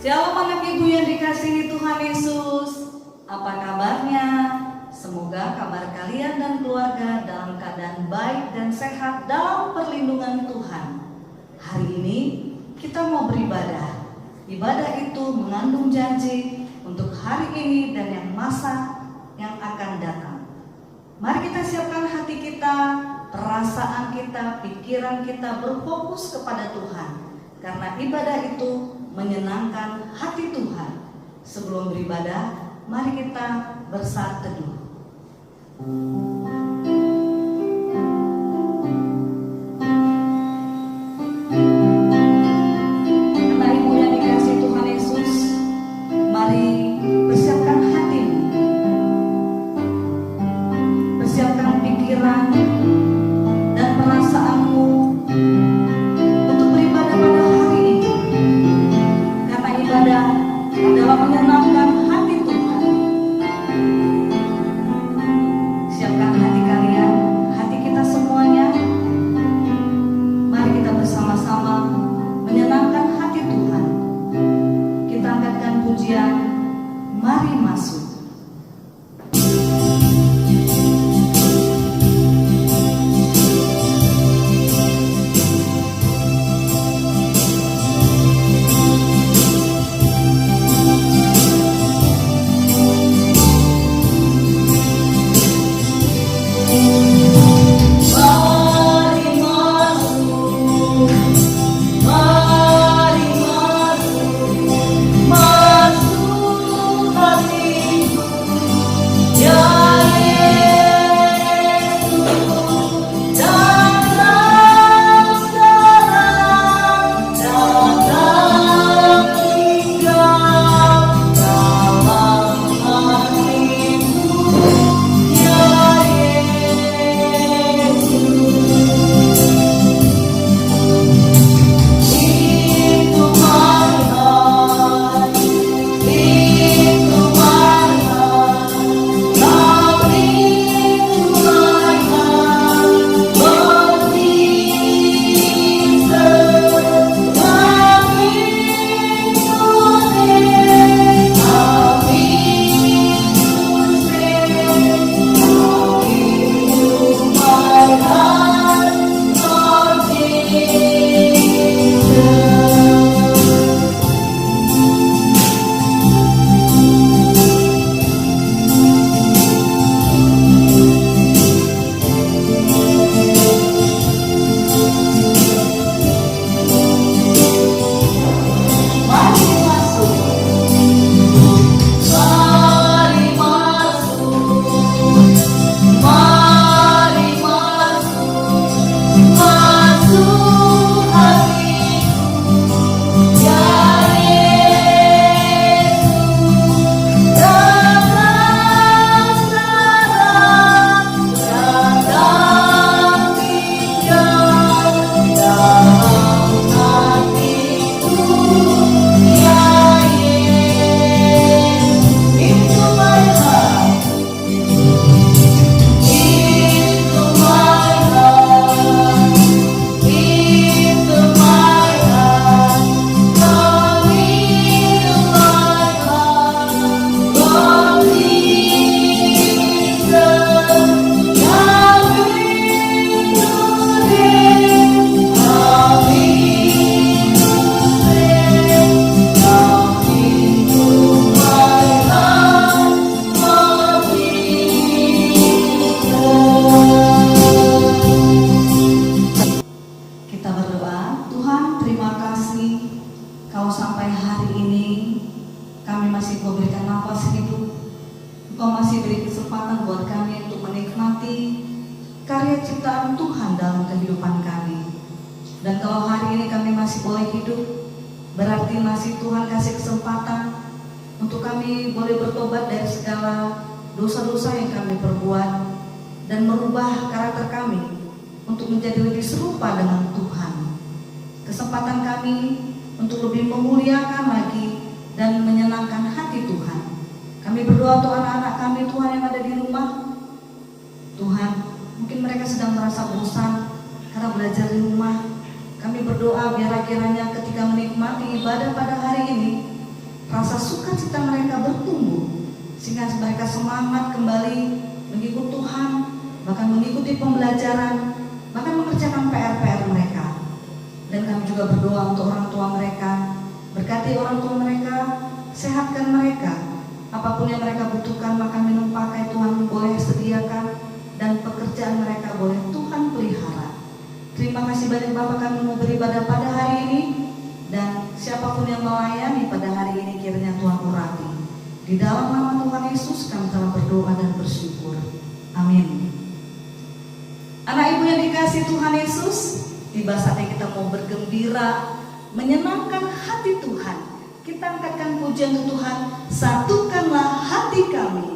Shalom anak ibu yang dikasihi Tuhan Yesus. Apa kabarnya? Semoga kabar kalian dan keluarga dalam keadaan baik dan sehat dalam perlindungan Tuhan. Hari ini kita mau beribadah. Ibadah itu mengandung janji untuk hari ini dan yang masa yang akan datang. Mari kita siapkan hati kita, perasaan kita, pikiran kita berfokus kepada Tuhan. Karena ibadah itu menyenangkan hati Tuhan. Sebelum beribadah, mari kita bersaat teduh. Karena ibu yang dikasih Tuhan Yesus, mari persiapkan hatimu, persiapkan pikiran dan perasaanmu untuk beribadah pada hari ini. Karena ibadah adalah menyenangkan hati Tuhan. Siapkan hati kalian, hati kita semuanya. Mari kita bersama-sama menyenangkan hati Tuhan. Kita angkatkan pujian, mari masuk. Dosa-dosa yang kami perbuat dan merubah karakter kami untuk menjadi lebih serupa dengan Tuhan. Kesempatan kami untuk lebih memuliakan lagi dan menyenangkan hati Tuhan. Kami berdoa untuk anak-anak kami Tuhan yang ada di rumah. Tuhan, mungkin mereka sedang merasa bosan karena belajar di rumah. Kami berdoa biar kiranya ketika menikmati ibadah pada hari ini, semangat kembali mengikut Tuhan, bahkan mengikuti pembelajaran, bahkan mengerjakan PR-PR mereka. Dan kami juga berdoa untuk orang tua mereka, berkati orang tua mereka, sehatkan mereka. Apapun yang mereka butuhkan, makan, minum, pakai, Tuhan boleh sediakan, dan pekerjaan mereka boleh Tuhan pelihara. Terima kasih banyak Bapak, kami mau beribadah pada hari ini, dan siapapun yang melayani pada hari ini kiranya Tuhan urati. Di dalam nama Tuhan Yesus kami telah berdoa dan bersyukur. Amin. Anak ibu yang dikasihi Tuhan Yesus, tiba saatnya kita mau bergembira, menyenangkan hati Tuhan. Kita angkatkan pujian untuk Tuhan, satukanlah hati kami.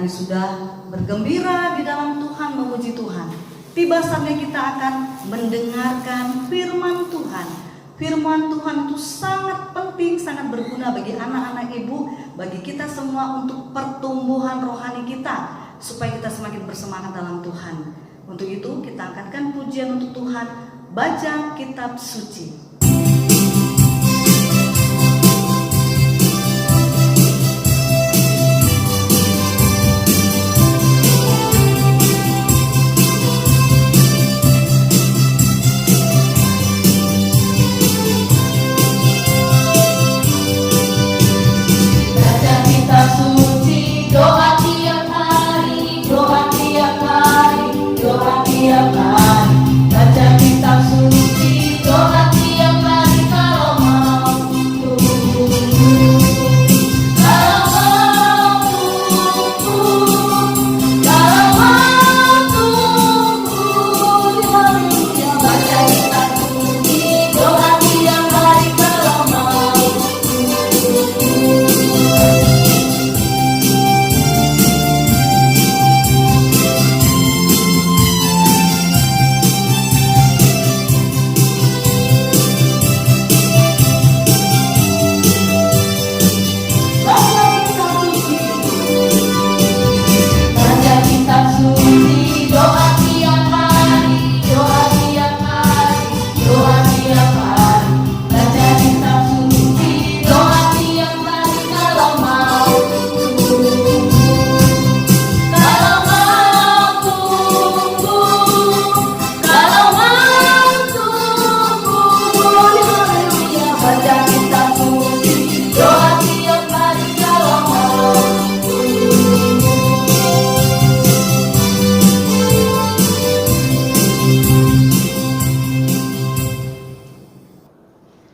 Sudah bergembira di dalam Tuhan, memuji Tuhan. Tiba saatnya kita akan mendengarkan firman Tuhan. Firman Tuhan itu sangat penting, sangat berguna bagi anak-anak ibu, bagi kita semua untuk pertumbuhan rohani kita, supaya kita semakin bersemangat dalam Tuhan. Untuk itu kita angkatkan pujian untuk Tuhan, baca kitab suci. Baca kitab suci, doa tiap hari kalau mau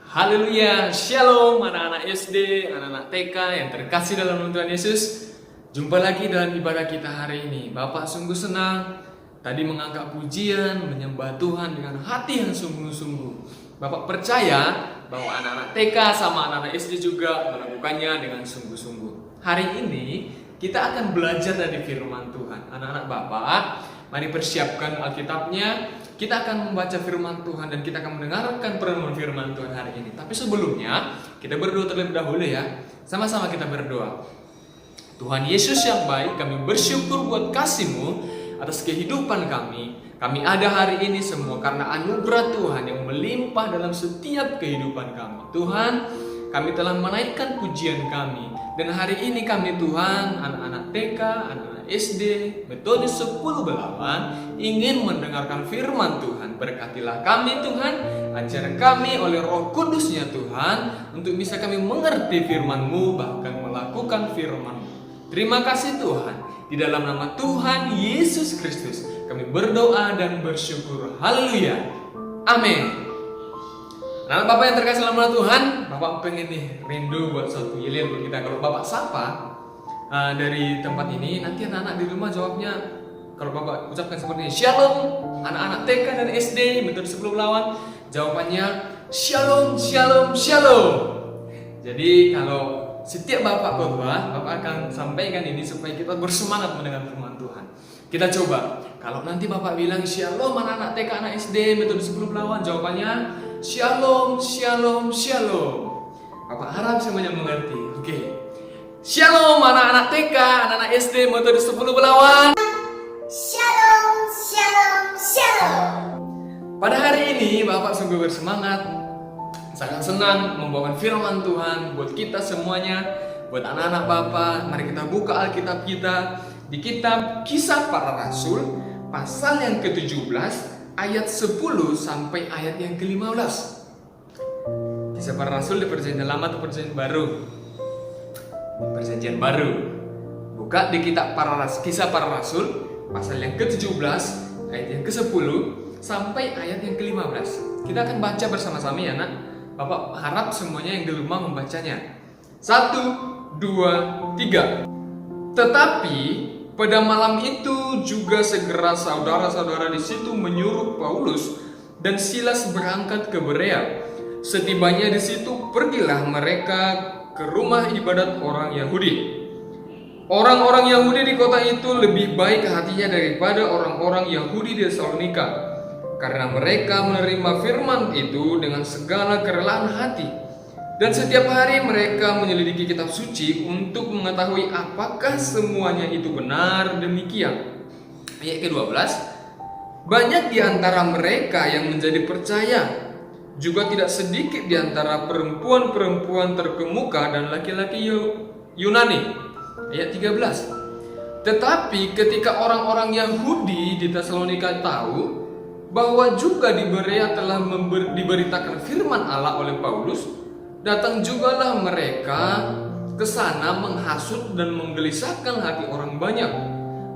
Haleluya, Shalom anak-anak SD, anak-anak TK yang terkasih dalam nama Tuhan Yesus. Jumpa lagi dalam ibadah kita hari ini. Bapak sungguh senang tadi mengangkat pujian, menyembah Tuhan dengan hati yang sungguh-sungguh. Bapak percaya bahwa anak-anak TK sama anak-anak SD juga melakukannya dengan sungguh-sungguh. Hari ini kita akan belajar dari firman Tuhan. Anak-anak Bapak, mari persiapkan Alkitabnya. Kita akan membaca firman Tuhan dan kita akan mendengarkan perenungan firman Tuhan hari ini. Tapi sebelumnya, kita berdoa terlebih dahulu ya. Sama-sama kita berdoa. Tuhan Yesus yang baik, kami bersyukur buat kasih-Mu atas kehidupan kami. Kami ada hari ini semua karena anugerah Tuhan yang melimpah dalam setiap kehidupan kami. Tuhan, kami telah menaikkan pujian kami. Dan hari ini kami Tuhan, anak-anak TK, anak-anak SD, metode 10 Belawan, ingin mendengarkan firman Tuhan. Berkatilah kami Tuhan, ajar kami oleh Roh Kudus-Nya Tuhan, untuk bisa kami mengerti firman-Mu, bahkan melakukan firman-Mu. Terima kasih Tuhan, di dalam nama Tuhan Yesus Kristus, kami berdoa dan bersyukur. Haleluya. Amin. Nah, Bapak yang terkasih dalam nama Tuhan, Bapak pengen nih rindu buat satu yelian buat kita. Kalau Bapak sapa dari tempat ini, nanti anak-anak di rumah jawabnya, kalau Bapak ucapkan seperti ini, Shalom anak-anak TK dan SD metode 10 Belawan, jawabannya Shalom, Shalom, Shalom. Jadi kalau setiap Bapak khotbah, Bapak akan sampaikan ini supaya kita bersemangat mendengar firman Tuhan. Kita coba, kalau nanti Bapak bilang Shalom anak-anak TK, anak SD metode 10 Belawan, jawabannya Shalom, Shalom, Shalom. Bapak harap semuanya mengerti. Oke. Shalom anak-anak TK, anak-anak SD metode 10 Belawan. Shalom, shalom, shalom. Pada hari ini Bapak sungguh bersemangat, sangat senang membawakan firman Tuhan buat kita semuanya, buat anak-anak Bapak. Mari kita buka Alkitab kita di kitab Kisah Para Rasul pasal yang ke-17 ayat 10 sampai ayat yang ke-15. Kisah Para Rasul di Perjanjian Lama atau Perjanjian Baru? Perjanjian Baru. Buka di kitab Kisah Para Rasul pasal yang ke-17 ayat yang ke-10 sampai ayat yang ke-15. Kita akan baca bersama-sama ya nak. Bapak harap semuanya yang di rumah membacanya. 1, 2, 3. Tetapi pada malam itu juga segera saudara-saudara di situ menyuruh Paulus dan Silas berangkat ke Berea. Setibanya di situ pergilah mereka ke rumah ibadat orang Yahudi. Orang-orang Yahudi di kota itu lebih baik hatinya daripada orang-orang Yahudi di Tesalonika, karena mereka menerima firman itu dengan segala kerelaan hati. Dan setiap hari mereka menyelidiki kitab suci untuk mengetahui apakah semuanya itu benar demikian. Ayat ke-12. Banyak di antara mereka yang menjadi percaya, juga tidak sedikit di antara perempuan-perempuan terkemuka dan laki-laki Yunani. Ayat 13. Tetapi ketika orang-orang Yahudi di Tesalonika tahu bahwa juga di Berea telah diberitakan firman Allah oleh Paulus, datang jugalah mereka ke sana menghasut dan menggelisahkan hati orang banyak.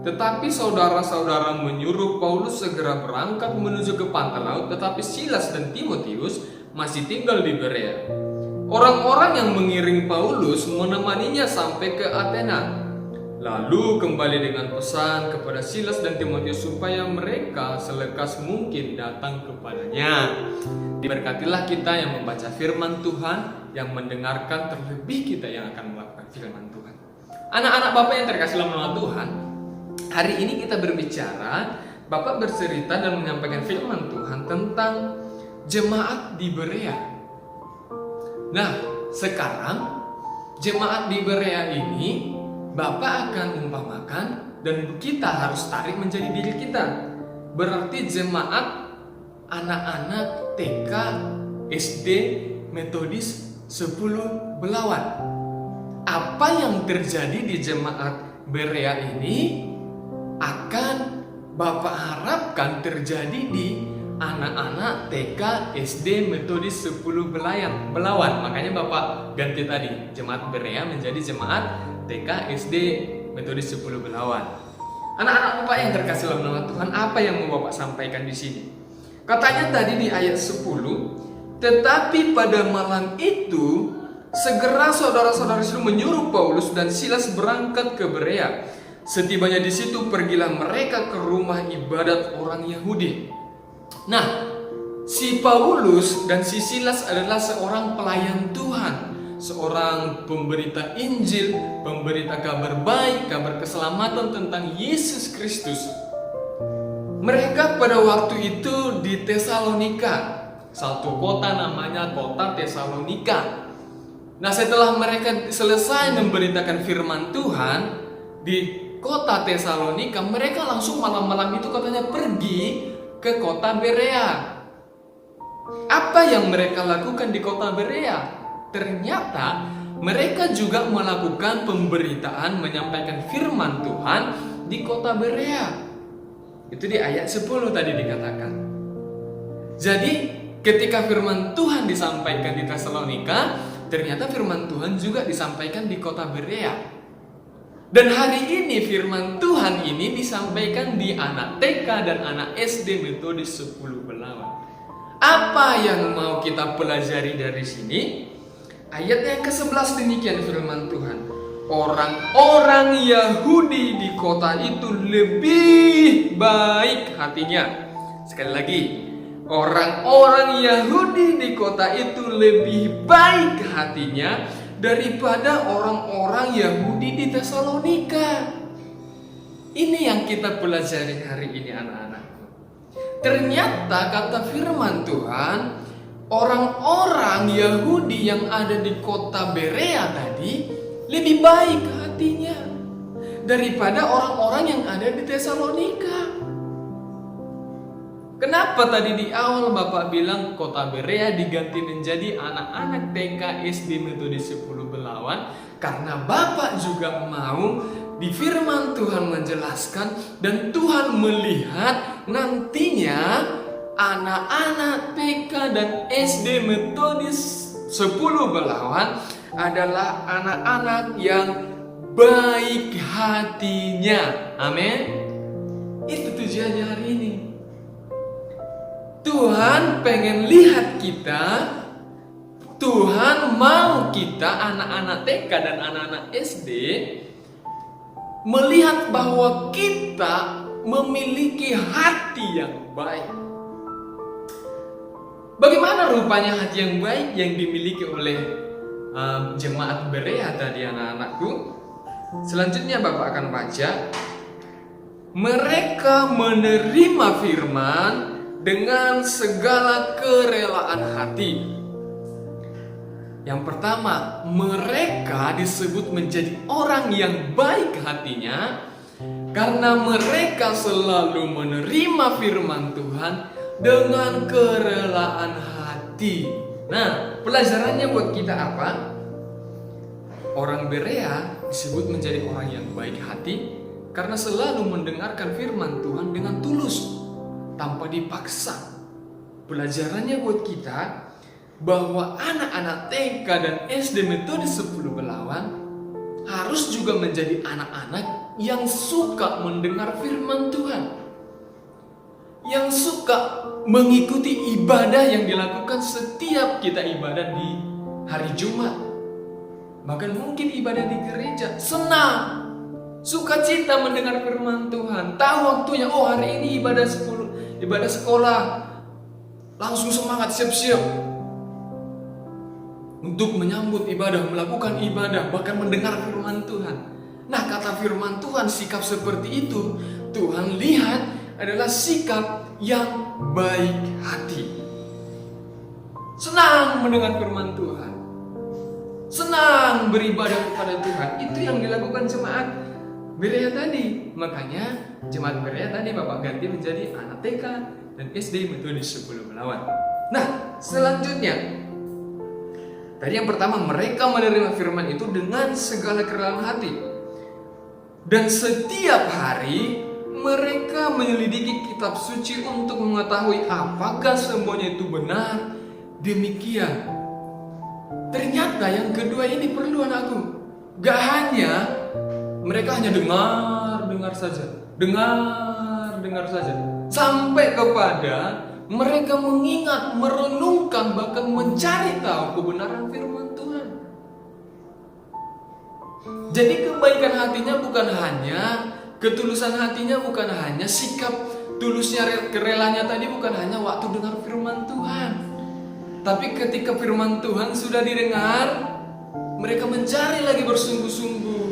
Tetapi saudara-saudara menyuruh Paulus segera berangkat menuju ke pantai laut, tetapi Silas dan Timotius masih tinggal di Berea. Orang-orang yang mengiring Paulus menemaninya sampai ke Athena, lalu kembali dengan pesan kepada Silas dan Timotius supaya mereka selekas mungkin datang kepadanya. Diberkatilah kita yang membaca firman Tuhan, yang mendengarkan, terlebih kita yang akan melakukan firman Tuhan. Anak-anak Bapak yang terkasih dalam nama Tuhan, hari ini kita berbicara, Bapak bercerita dan menyampaikan firman Tuhan tentang jemaat di Berea. Nah, sekarang jemaat di Berea ini Bapak akan umpamakan dan kita harus tarik menjadi diri kita. Berarti jemaat anak-anak TK, SD, Metodis 10 Belawan. Apa yang terjadi di jemaat Berea ini akan Bapak harapkan terjadi di anak-anak TK, SD, Metodis 10 Belawan. Makanya Bapak ganti tadi jemaat Berea menjadi jemaat TK, SD, Metodis 10 Belawan. Anak-anak Bapak yang terkasih dalam nama Tuhan, apa yang mau Bapak sampaikan di sini? Katanya tadi di ayat 10, Tetapi pada malam itu, segera saudara-saudara itu menyuruh Paulus dan Silas berangkat ke Berea. Setibanya di situ, pergilah mereka ke rumah ibadat orang Yahudi. Nah, si Paulus dan si Silas adalah seorang pelayan Tuhan, seorang pemberita Injil, pemberita kabar baik, kabar keselamatan tentang Yesus Kristus. Mereka pada waktu itu di Tesalonika, satu kota namanya kota Tesalonika. Nah, setelah mereka selesai memberitakan firman Tuhan di kota Tesalonika, mereka langsung malam-malam itu katanya pergi ke kota Berea. Apa yang mereka lakukan di kota Berea? Ternyata mereka juga melakukan pemberitaan, menyampaikan firman Tuhan di kota Berea. Itu di ayat 10 tadi dikatakan. Jadi ketika firman Tuhan disampaikan di Tesalonika, ternyata firman Tuhan juga disampaikan di kota Berea. Dan hari ini firman Tuhan ini disampaikan di anak TK dan anak SD Metodis 10 Belawan. Apa yang mau kita pelajari dari sini? Ayat yang ke-11 demikian firman Tuhan. Orang-orang Yahudi di kota itu lebih baik hatinya. Sekali lagi, orang-orang Yahudi di kota itu lebih baik hatinya daripada orang-orang Yahudi di Tesalonika. Ini yang kita pelajari hari ini, anak-anak. Ternyata kata firman Tuhan, orang-orang Yahudi yang ada di kota Berea tadi lebih baik hatinya daripada orang-orang yang ada di Tesalonika. Kenapa tadi di awal Bapak bilang kota Berea diganti menjadi anak-anak TK SD Metodis 10 Belawan? Karena Bapak juga mau di firman Tuhan menjelaskan dan Tuhan melihat nantinya anak-anak TK dan SD Metodis 10 Belawan adalah anak-anak yang baik hatinya. Amin. Itu tujuannya hari ini. Tuhan pengen lihat kita. Tuhan mau kita anak-anak TK dan anak-anak SD melihat bahwa kita memiliki hati yang baik. Bagaimana rupanya hati yang baik yang dimiliki oleh jemaat Berea tadi, anak-anakku? Selanjutnya Bapak akan baca. Mereka menerima firman dengan segala kerelaan hati. Yang pertama, mereka disebut menjadi orang yang baik hatinya karena mereka selalu menerima firman Tuhan dengan kerelaan hati. Nah, pelajarannya buat kita apa? Orang Berea disebut menjadi orang yang baik hati karena selalu mendengarkan firman Tuhan dengan tulus, tanpa dipaksa. Pelajarannya buat kita bahwa anak-anak TK dan SD Metodis 10 Belawan harus juga menjadi anak-anak yang suka mendengar firman Tuhan, yang suka mengikuti ibadah yang dilakukan setiap kita ibadah di hari Jumat. Bahkan mungkin ibadah di gereja, senang, sukacita mendengar firman Tuhan, tahu waktunya, oh hari ini ibadah sekolah, langsung semangat siap-siap untuk menyambut ibadah, melakukan ibadah, bahkan mendengar firman Tuhan. Nah, kata firman Tuhan, sikap seperti itu Tuhan lihat adalah sikap yang baik hati. Senang mendengar firman Tuhan, senang beribadah kepada Tuhan. Itu yang dilakukan jemaat Berea tadi. Makanya jemaat Berea tadi Bapak ganti menjadi anak TK dan SD Metodis 10 Belawan. Nah, selanjutnya tadi yang pertama, mereka menerima firman itu dengan segala kerelaan hati. Dan setiap hari mereka menyelidiki kitab suci untuk mengetahui apakah semuanya itu benar. Demikian. Ternyata yang kedua ini perlu, anakku. Gak hanya mereka hanya dengar saja, dengar saja, sampai kepada Mereka mengingat, merenungkan, bahkan mencari tahu kebenaran firman Tuhan. Jadi kebaikan hatinya bukan hanya, ketulusan hatinya bukan hanya, sikap tulusnya, kerelanya tadi bukan hanya waktu dengar firman Tuhan. Tapi ketika firman Tuhan sudah didengar, mereka mencari lagi bersungguh-sungguh.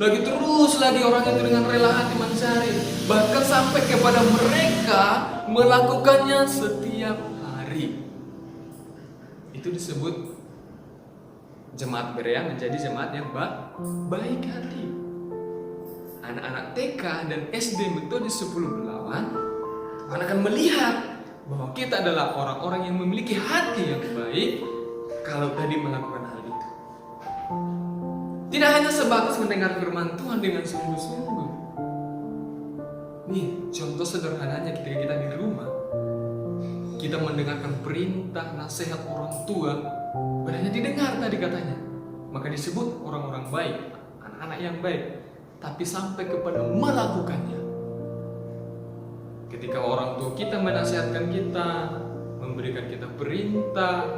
Lagi terus lagi orang itu dengan rela hati mencari. Bahkan sampai kepada mereka melakukannya setiap hari. Itu disebut jemaat Berea menjadi jemaat yang baik hati. Anak-anak TK dan SD metode 10 Belawan, Tuhan akan melihat bahwa kita adalah orang-orang yang memiliki hati yang baik kalau tadi melakukan hal itu. Tidak hanya sebatas mendengar firman Tuhan dengan sungguh-sungguh. Nih, contoh sederhananya ketika kita di rumah, kita mendengarkan perintah, nasihat orang tua, bukan hanya didengar tadi katanya, maka disebut orang-orang baik, anak-anak yang baik, tapi sampai kepada melakukannya. Ketika orang tua kita menasihatkan kita, memberikan kita perintah,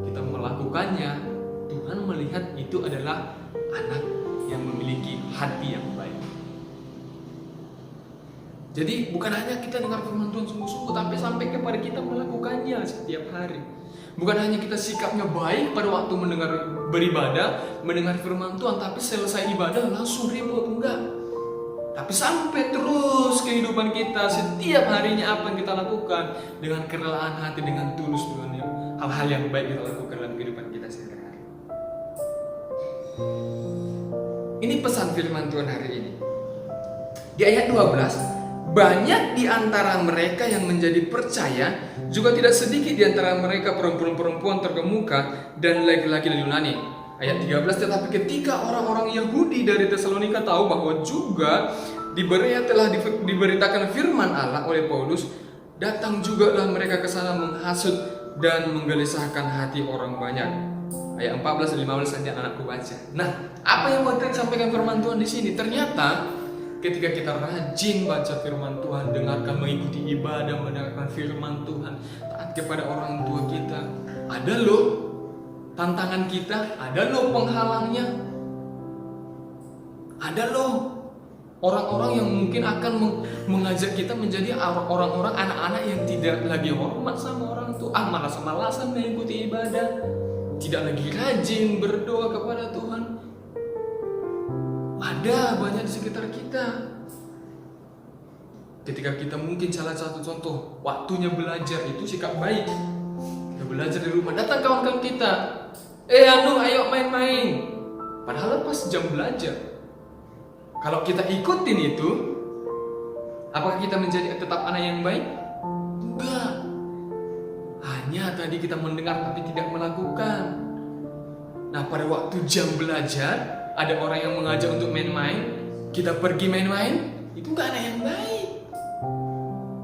kita melakukannya, Tuhan melihat itu adalah anak yang memiliki hati yang baik. Jadi bukan hanya kita dengar firman Tuhan sungguh-sungguh, tapi sampai kepada kita melakukannya setiap hari. Bukan hanya kita sikapnya baik pada waktu mendengar beribadah, mendengar firman Tuhan, tapi selesai ibadah langsung ribut, enggak. Tapi sampai terus kehidupan kita setiap harinya apa yang kita lakukan dengan kerelaan hati, dengan tulus, dengan hal-hal yang baik kita lakukan dalam kehidupan kita sehari-hari. Ini pesan firman Tuhan hari ini. Di ayat 12, banyak di antara mereka yang menjadi percaya, juga tidak sedikit di antara mereka perempuan-perempuan terkemuka dan laki-laki dari Yunani. Ayat 13, tetapi ketika orang-orang Yahudi dari Tesalonika tahu bahwa juga di Berea telah diberitakan firman Allah oleh Paulus, datang jugalah mereka ke sana menghasut dan menggelisahkan hati orang banyak. Ayat 14 dan 15 saja anakku baca. Nah, apa yang mau disampaikan firman Tuhan di sini? Ternyata ketika kita rajin baca firman Tuhan, dengarkan, mengikuti ibadah, mendengarkan firman Tuhan, taat kepada orang tua kita, ada loh tantangan kita, ada loh penghalangnya, ada loh orang-orang yang mungkin akan mengajak kita menjadi orang-orang, anak-anak yang tidak lagi hormat sama orang tua, malas-malasan mengikuti ibadah, tidak lagi rajin berdoa kepada Tuhan. Ada banyak di sekitar kita. Ketika kita mungkin salah satu contoh, waktunya belajar itu sikap baik. Kita belajar di rumah, datang kawan-kawan kita, ayo main-main. Padahal pas jam belajar. Kalau kita ikutin itu, apakah kita menjadi tetap anak yang baik? Enggak. Hanya tadi kita mendengar tapi tidak melakukan. Nah, pada waktu jam belajar, ada orang yang mengajak untuk main-main, kita pergi main-main, itu enggak anak yang baik.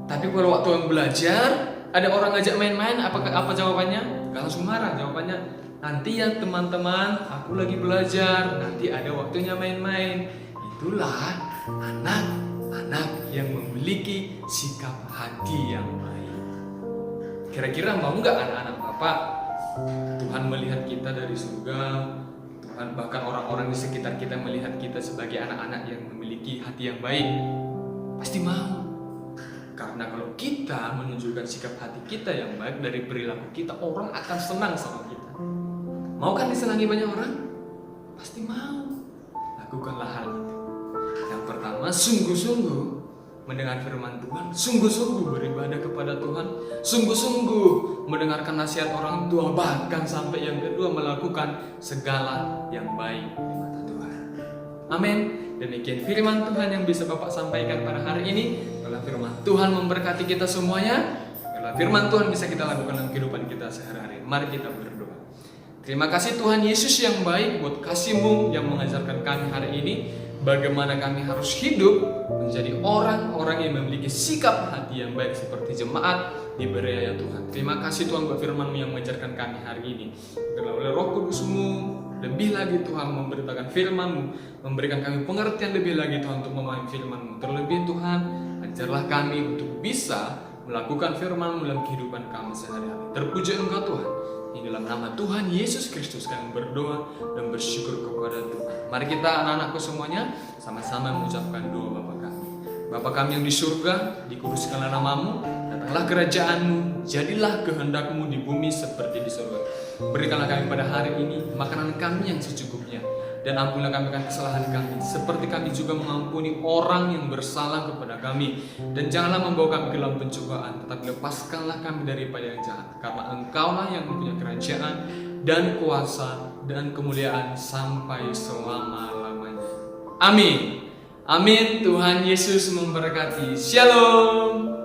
Tapi pada waktu belajar, ada orang ngajak main-main, apa jawabannya? Enggak langsung marah, jawabannya, nanti ya teman-teman, aku lagi belajar, nanti ada waktunya main-main. Itulah anak-anak yang memiliki sikap hati yang baik. Kira-kira mau nggak anak-anak Bapak, Tuhan melihat kita dari surga, Tuhan bahkan orang-orang di sekitar kita melihat kita sebagai anak-anak yang memiliki hati yang baik? Pasti mau. Karena kalau kita menunjukkan sikap hati kita yang baik dari perilaku kita, orang akan senang sama kita. Mau kan disenangi banyak orang? Pasti mau. Lakukanlah hal itu. Yang pertama, sungguh-sungguh mendengar firman Tuhan, sungguh-sungguh beribadah kepada Tuhan, sungguh-sungguh mendengarkan nasihat orang tua, bahkan sampai yang kedua melakukan segala yang baik di mata Tuhan. Amin. Demikian firman Tuhan yang bisa Bapak sampaikan pada hari ini. Kalau firman Tuhan memberkati kita semuanya, kalau firman Tuhan bisa kita lakukan dalam kehidupan kita sehari-hari. Mari kita berdoa. Terima kasih Tuhan Yesus yang baik buat kasih-Mu yang mengajarkan kami hari ini bagaimana kami harus hidup menjadi orang-orang yang memiliki sikap hati yang baik seperti jemaat di Berea ya Tuhan. Terima kasih Tuhan buat firman-Mu yang mengajarkan kami hari ini. Biarlah oleh Roh Kudus-Mu lebih lagi Tuhan memberitakan firman-Mu, memberikan kami pengertian lebih lagi Tuhan untuk memahami firman-Mu. Terlebih Tuhan, ajarlah kami untuk bisa melakukan firman dalam kehidupan kami sehari-hari. Terpuji Engkau Tuhan. Di dalam nama Tuhan Yesus Kristus kami berdoa dan bersyukur kepada Tuhan. Mari kita anak-anakku semuanya sama-sama mengucapkan doa Bapa kami. Bapa kami yang di surga, dikuduskanlah namamu, datanglah kerajaanmu, jadilah kehendakmu di bumi seperti di surga. Berikanlah kami pada hari ini makanan kami yang secukupnya, dan ampunilah kami akan kesalahan kami, seperti kami juga mengampuni orang yang bersalah kepada kami. Dan janganlah membawa kami ke dalam pencobaan, tetapi lepaskanlah kami daripada yang jahat. Karena Engkaulah yang mempunyai kerajaan dan kuasa dan kemuliaan sampai selama-lamanya. Amin. Amin. Tuhan Yesus memberkati. Shalom.